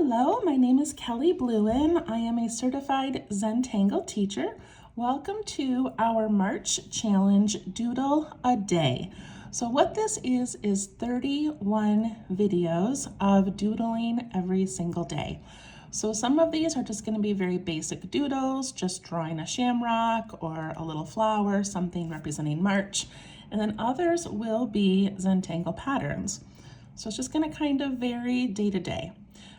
Hello, my name is Kelly Bluen. I am a certified Zentangle teacher. Welcome to our March challenge, Doodle a Day. So what this is 31 videos of doodling every single day. So some of these are just going to be very basic doodles, just drawing a shamrock or a little flower, something representing March. And then others will be Zentangle patterns. So it's just going to kind of vary day to day.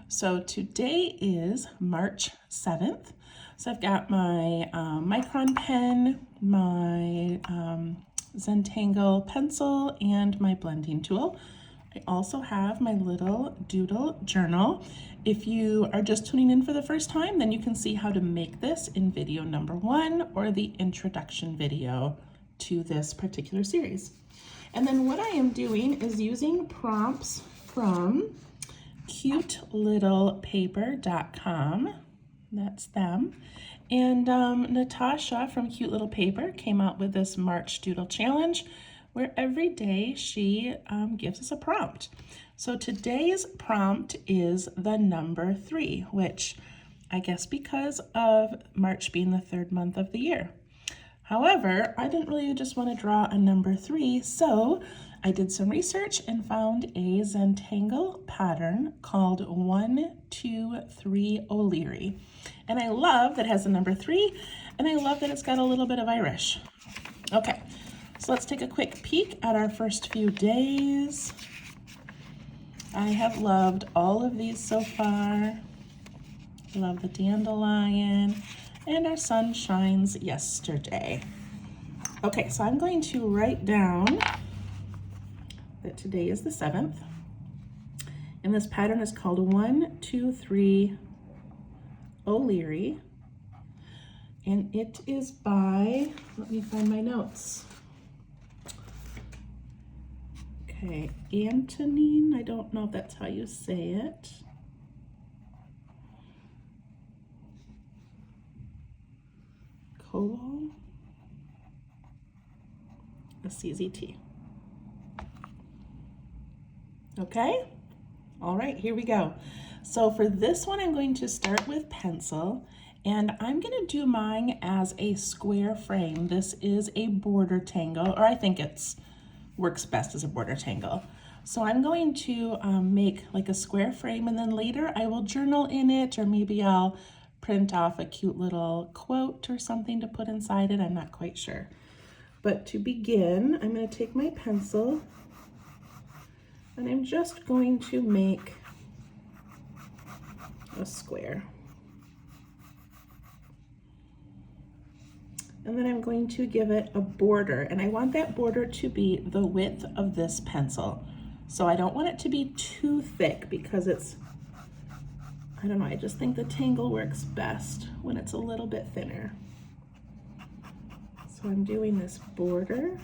So today is March 7th. So I've got my Micron pen, my Zentangle pencil, and my blending tool. I also have my little doodle journal. If you are just tuning in for the first time, then you can see how to make this in video number 1 or the introduction video to this particular series. And then what I am doing is using prompts from cutelittlepaper.com. That's them. And Natasha from Cute Little Paper came out with this March Doodle Challenge where every day she gives us a prompt. So today's prompt is the number 3, which I guess because of March being the 3rd month of the year. However, I didn't really just want to draw a number 3, so I did some research and found a Zentangle pattern called 1, 2, 3 O'Leary. And I love that it has the number 3, and I love that it's got a little bit of Irish. Okay, so let's take a quick peek at our first few days. I have loved all of these so far. Love the dandelion, and our sun shines yesterday. Okay, so I'm going to write down that today is the 7th, and this pattern is called 1, 2, 3 O'Leary, and it is by, let me find my notes. Okay, Antonine, I don't know if that's how you say it. Colo, a CZT. Okay, all right, here we go. So for this one, I'm going to start with pencil, and I'm gonna do mine as a square frame. This is a border tangle, or I think it's works best as a border tangle. So I'm going to make like a square frame, and then later I will journal in it, or maybe I'll print off a cute little quote or something to put inside it. I'm not quite sure. But to begin, I'm going to take my pencil and I'm just going to make a square. And then I'm going to give it a border, and I want that border to be the width of this pencil. So I don't want it to be too thick because it's, I don't know, I just think the tangle works best when it's a little bit thinner. So I'm doing this border.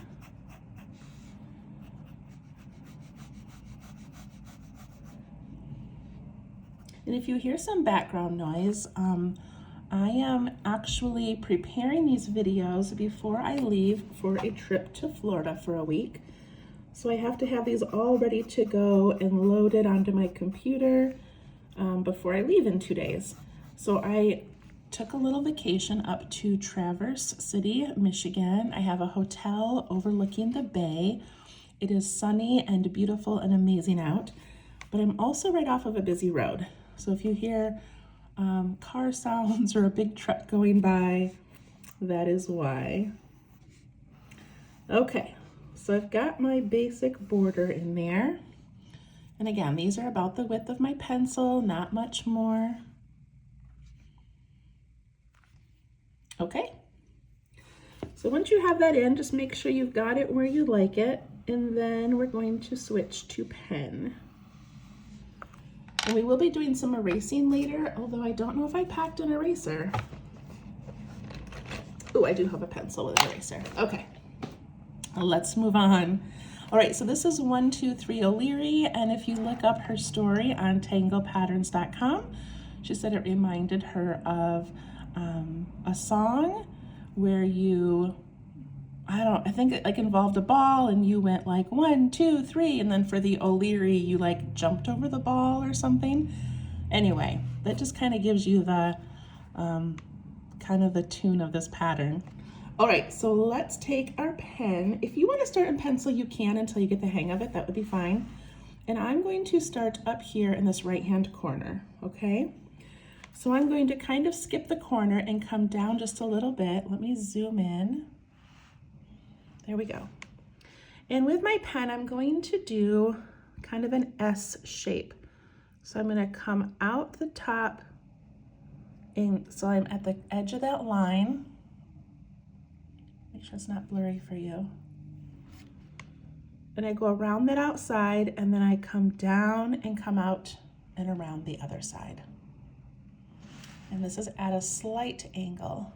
And if you hear some background noise, I am actually preparing these videos before I leave for a trip to Florida for a week. So I have to have these all ready to go and loaded onto my computer before I leave in 2 days. So I took a little vacation up to Traverse City, Michigan. I have a hotel overlooking the bay. It is sunny and beautiful and amazing out, but I'm also right off of a busy road. So if you hear car sounds or a big truck going by, that is why. Okay, so I've got my basic border in there. And again, these are about the width of my pencil, not much more. Okay, so once you have that in, just make sure you've got it where you like it, and then we're going to switch to pen. And we will be doing some erasing later, although I don't know if I packed an eraser. Oh, I do have a pencil with an eraser. Okay, let's move on. All right, so this is 1, 2, 3 O'Leary, and if you look up her story on tanglepatterns.com, she said it reminded her of a song where you, I think it like involved a ball and you went like 1, 2, 3, and then for the O'Leary, you like jumped over the ball or something. Anyway, that just kind of gives you the kind of the tune of this pattern. All right, so let's take our pen. If you want to start in pencil, you can until you get the hang of it. That would be fine. And I'm going to start up here in this right-hand corner, okay? So I'm going to kind of skip the corner and come down just a little bit. Let me zoom in. There we go. And with my pen, I'm going to do kind of an S shape. So I'm going to come out the top, and so I'm at the edge of that line. Make sure it's not blurry for you. And I go around that outside, and then I come down and come out and around the other side. And this is at a slight angle.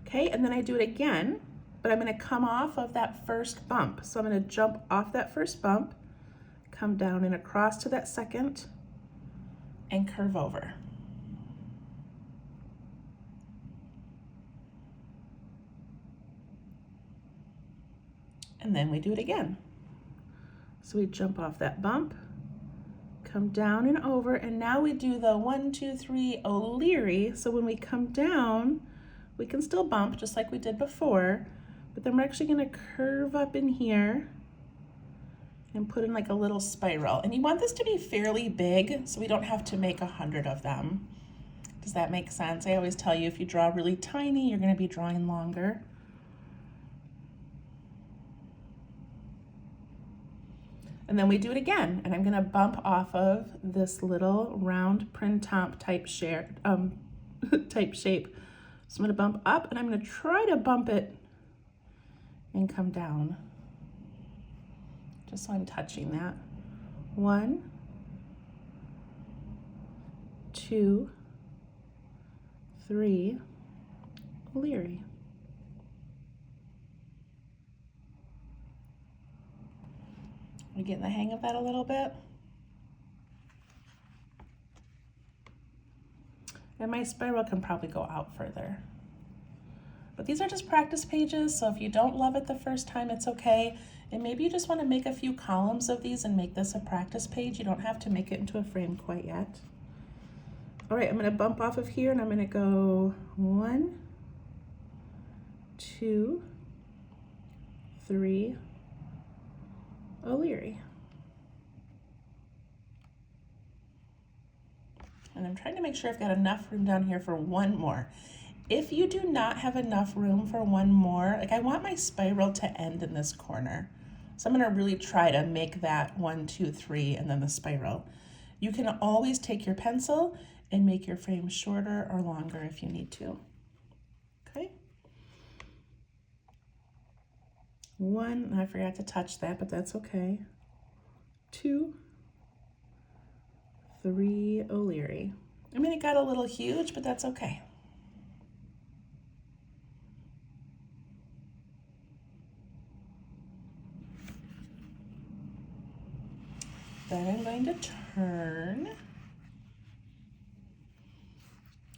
Okay, and then I do it again, but I'm going to come off of that first bump. So I'm going to jump off that first bump, come down and across to that second, and curve over. And then we do it again. So we jump off that bump, come down and over, and now we do the 1, 2, 3 O'Leary. So when we come down, we can still bump just like we did before, but then we're actually going to curve up in here and put in like a little spiral. And you want this to be fairly big so we don't have to make 100 of them. Does that make sense? I always tell you if you draw really tiny, you're going to be drawing longer. And then we do it again, and I'm going to bump off of this little round printemps type shape. So I'm going to bump up, and I'm going to try to bump it and come down, just so I'm touching that. 1, 2, 3, O'Leary. Are you getting the hang of that a little bit? And my spiral can probably go out further. But these are just practice pages, so if you don't love it the first time, it's okay. And maybe you just want to make a few columns of these and make this a practice page. You don't have to make it into a frame quite yet. All right, I'm going to bump off of here, and I'm going to go 1, 2, 3, O'Leary. And I'm trying to make sure I've got enough room down here for one more. If you do not have enough room for one more, like I want my spiral to end in this corner. So I'm going to really try to make that 1, 2, 3, and then the spiral. You can always take your pencil and make your frame shorter or longer if you need to. Okay. 1, I forgot to touch that, but that's okay. 2, 3 O'Leary. I mean, it got a little huge, but that's okay. Then I'm going to turn,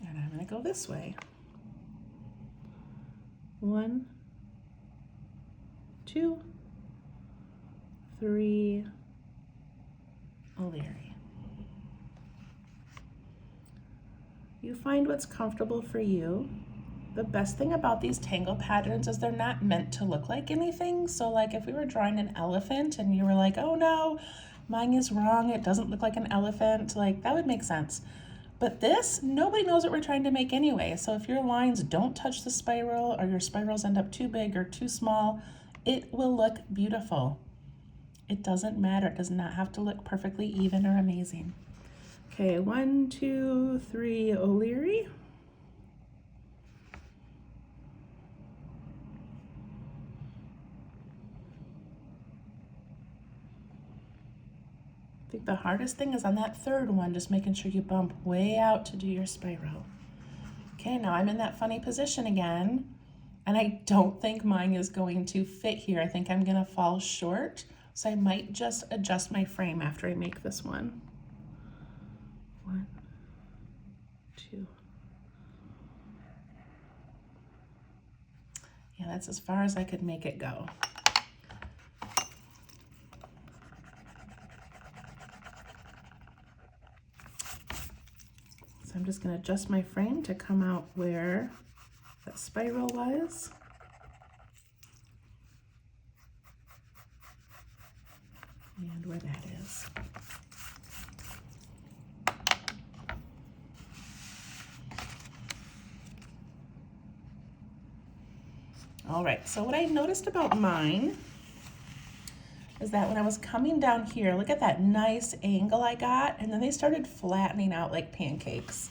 and I'm going to go this way. 1, 2, 3 O'Leary. You find what's comfortable for you. The best thing about these tangle patterns is they're not meant to look like anything. So like if we were drawing an elephant and you were like, oh no, mine is wrong, it doesn't look like an elephant, like that would make sense. But this, nobody knows what we're trying to make anyway. So if your lines don't touch the spiral or your spirals end up too big or too small, it will look beautiful. It doesn't matter. It does not have to look perfectly even or amazing. Okay, 1, 2, 3 O'Leary. I think the hardest thing is on that third one, just making sure you bump way out to do your spiral. Okay, now I'm in that funny position again, and I don't think mine is going to fit here. I think I'm gonna fall short, so I might just adjust my frame after I make this one. 1, 2. Yeah, that's as far as I could make it go. So I'm just going to adjust my frame to come out where that spiral was. And where that is. All right, so what I noticed about mine is that when I was coming down here, look at that nice angle I got, and then they started flattening out like pancakes.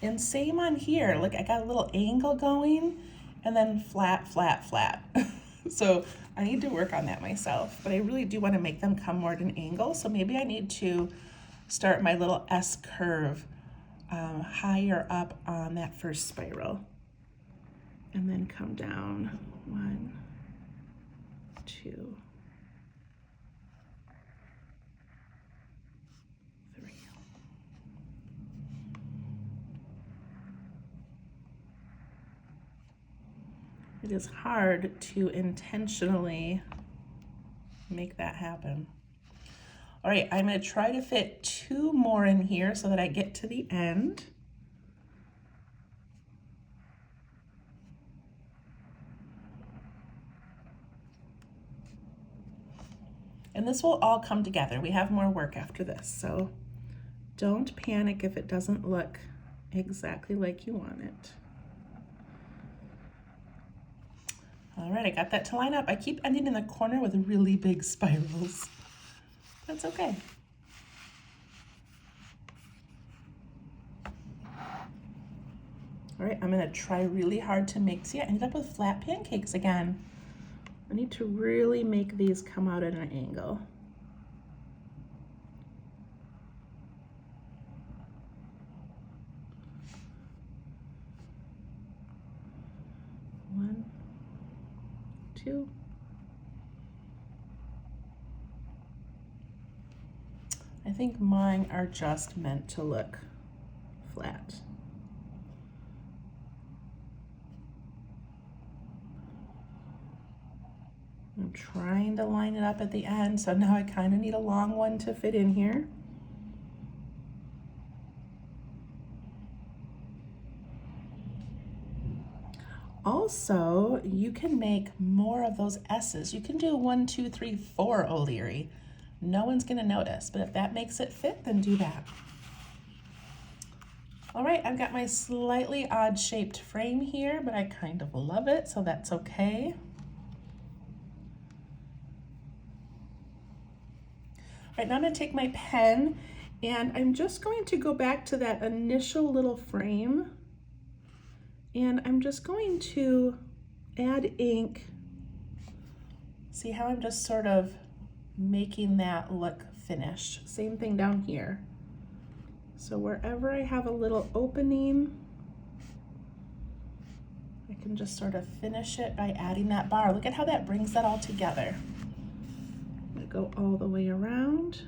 And same on here, look, I got a little angle going, and then flat, flat, flat. So I need to work on that myself, but I really do want to make them come more at an angle, so maybe I need to start my little S curve higher up on that first spiral. And then come down 1, 2, 3. It is hard to intentionally make that happen. All right, I'm going to try to fit 2 more in here so that I get to the end. And this will all come together. We have more work after this, so don't panic if it doesn't look exactly like you want it. All right, I got that to line up. I keep ending in the corner with really big spirals. That's okay. All right, I'm gonna try really hard to make, see, I ended up with flat pancakes again. I need to really make these come out at an angle. One, 2. I think mine are just meant to look flat. I'm trying to line it up at the end, so now I kind of need a long one to fit in here. Also, you can make more of those S's. You can do 1, 2, 3, 4 O'Leary. No one's gonna notice, but if that makes it fit, then do that. All right, I've got my slightly odd shaped frame here, but I kind of love it, so that's okay. All right, now I'm gonna take my pen and I'm just going to go back to that initial little frame, and I'm just going to add ink. See how I'm just sort of making that look finished. Same thing down here. So wherever I have a little opening, I can just sort of finish it by adding that bar. Look at how that brings that all together. I'm gonna go all the way around.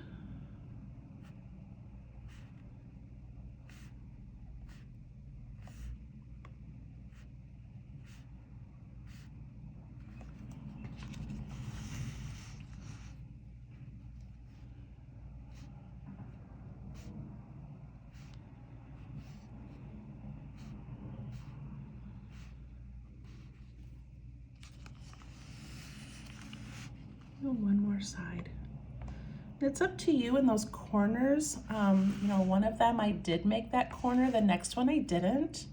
One more side. It's up to you in those corners. You know, one of them I did make that corner, the next one I didn't.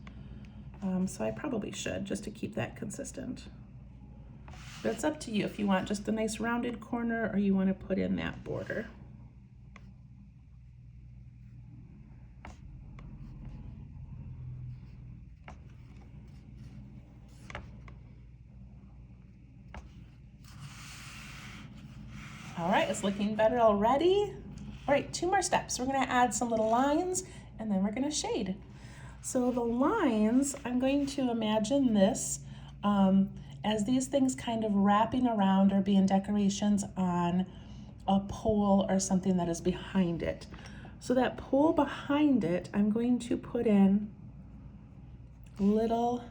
So I probably should, just to keep that consistent. But it's up to you if you want just a nice rounded corner or you want to put in that border. All right, it's looking better already. All right, 2 more steps. We're gonna add some little lines and then we're gonna shade. So the lines, I'm going to imagine this as these things kind of wrapping around or being decorations on a pole or something that is behind it. So that pole behind it, I'm going to put in little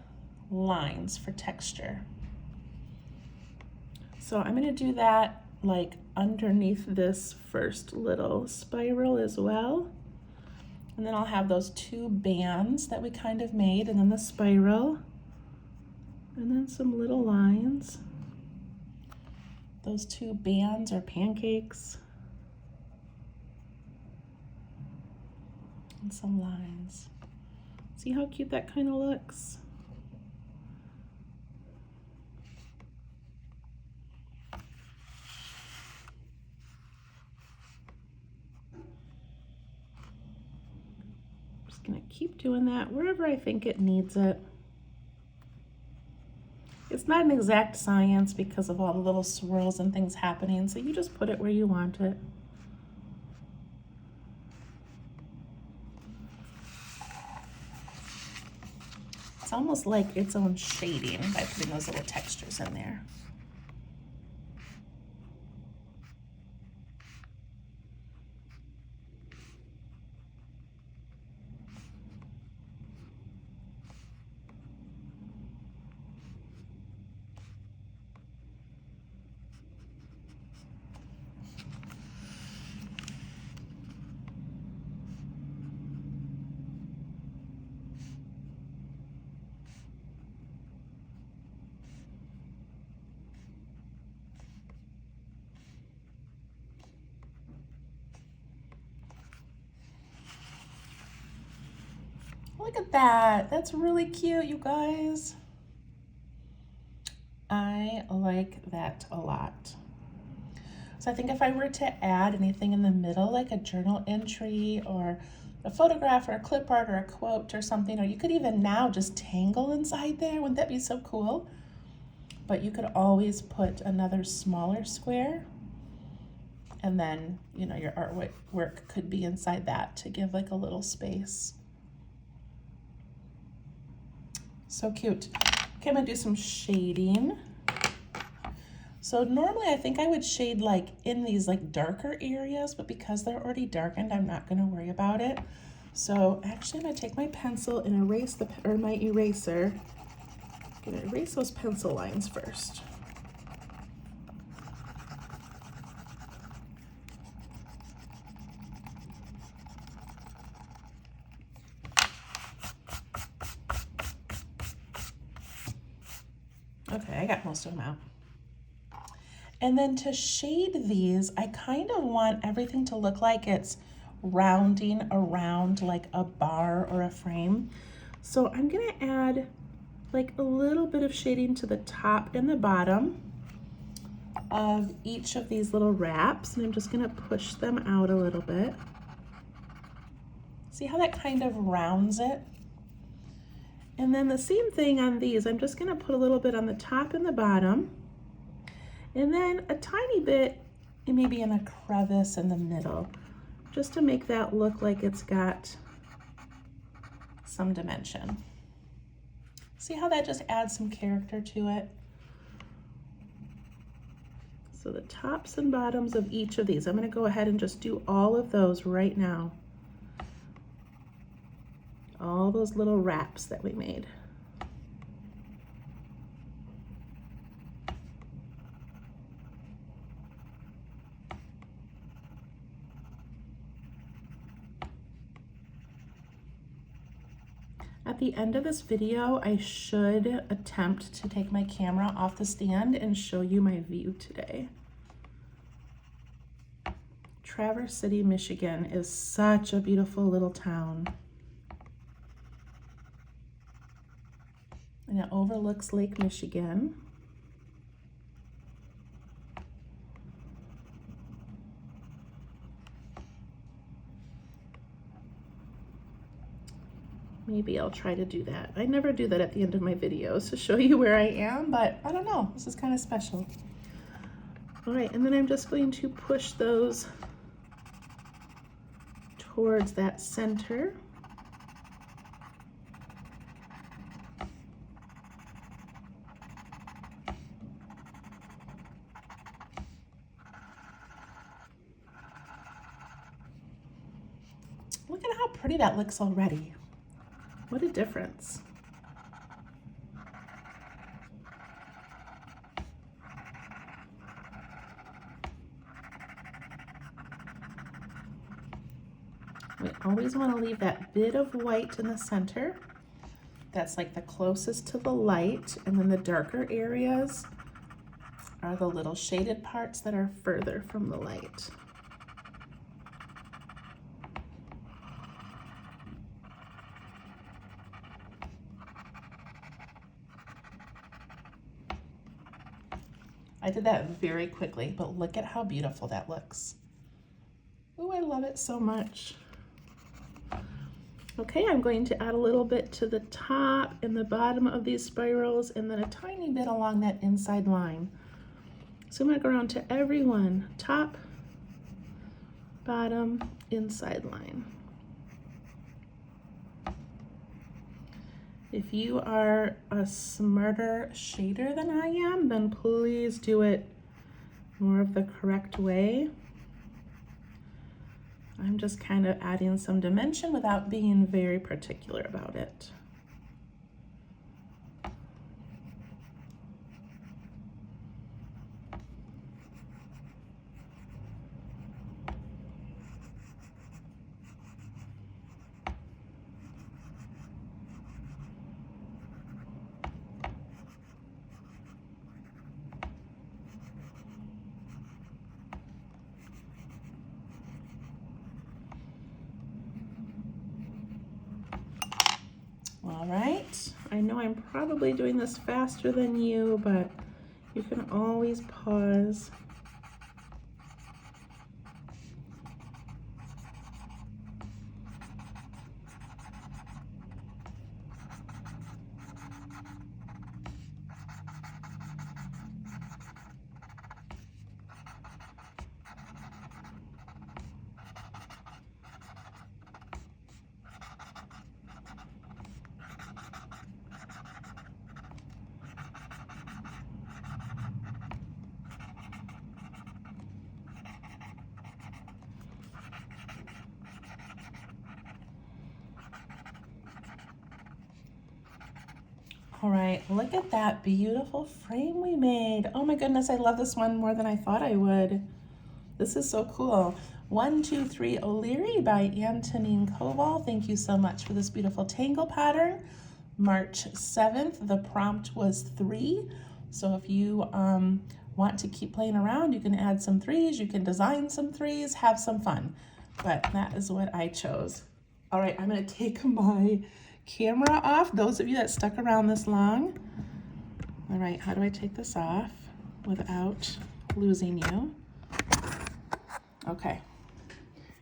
lines for texture. So I'm gonna do that like underneath this first little spiral as well. And then I'll have those two bands that we kind of made, and then the spiral, and then some little lines. Those two bands are pancakes. And some lines. See how cute that kind of looks? Just gonna keep doing that wherever I think it needs it. It's not an exact science because of all the little swirls and things happening, so you just put it where you want it. It's almost like its own shading by putting those little textures in there. Look at that. That's really cute, you guys. I like that a lot. So I think if I were to add anything in the middle, like a journal entry or a photograph or a clip art or a quote or something, or you could even now just tangle inside there. Wouldn't that be so cool? But you could always put another smaller square, and then, you know, your artwork could be inside that to give like a little space. So cute. Okay, I'm gonna do some shading. So normally I think I would shade like in these like darker areas, but because they're already darkened, I'm not gonna worry about it. So actually I'm gonna take my pencil and erase my eraser. I'm gonna erase those pencil lines first. Okay, I got most of them out. And then to shade these, I kind of want everything to look like it's rounding around like a bar or a frame. So I'm gonna add like a little bit of shading to the top and the bottom of each of these little wraps, and I'm just gonna push them out a little bit. See how that kind of rounds it? And then the same thing on these. I'm just gonna put a little bit on the top and the bottom, and then a tiny bit maybe in a crevice in the middle, just to make that look like it's got some dimension. See how that just adds some character to it? So the tops and bottoms of each of these, I'm gonna go ahead and just do all of those right now. All those little wraps that we made. At the end of this video, I should attempt to take my camera off the stand and show you my view today. Traverse City, Michigan is such a beautiful little town. And it overlooks Lake Michigan. Maybe I'll try to do that. I never do that at the end of my videos to show you where I am, but I don't know, this is kind of special. All right, and then I'm just going to push those towards that center. Look at how pretty that looks already. What a difference. We always want to leave that bit of white in the center. That's like the closest to the light, and then the darker areas are the little shaded parts that are further from the light. I did that very quickly, but look at how beautiful that looks. Oh, I love it so much. Okay, I'm going to add a little bit to the top and the bottom of these spirals, and then a tiny bit along that inside line. So I'm going to go around to every one, top, bottom, inside line. If you are a smarter shader than I am, then please do it more of the correct way. I'm just kind of adding some dimension without being very particular about it. All right, I know I'm probably doing this faster than you, but you can always pause. All right, look at that beautiful frame we made. Oh my goodness, I love this one more than I thought I would. This is so cool. 1, 2, 3 O'Leary by Antonine Koval. Thank you so much for this beautiful tangle pattern. March 7th, the prompt was 3. So if you want to keep playing around, you can add some 3s, you can design some 3s, have some fun. But that is what I chose. All right, I'm gonna take my camera off, those of you that stuck around this long. All right, how do I take this off without losing you? Okay,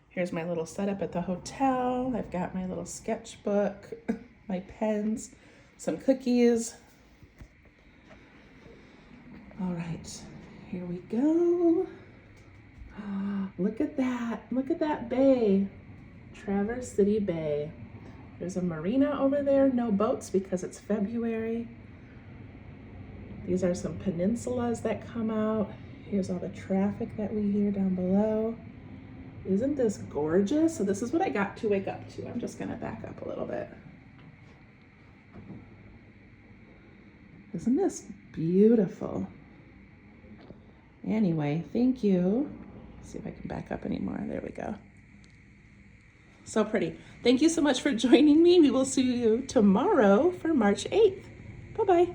here's my little setup at the hotel. I've got my little sketchbook, my pens, some cookies. All right, here we go. Look at that bay, Traverse City Bay. There's a marina over there, no boats because it's February. These are some peninsulas that come out. Here's all the traffic that we hear down below. Isn't this gorgeous? So this is what I got to wake up to. I'm just gonna back up a little bit. Isn't this beautiful? Anyway, thank you. Let's see if I can back up anymore. There we go. So pretty. Thank you so much for joining me. We will see you tomorrow for March 8th. Bye-bye.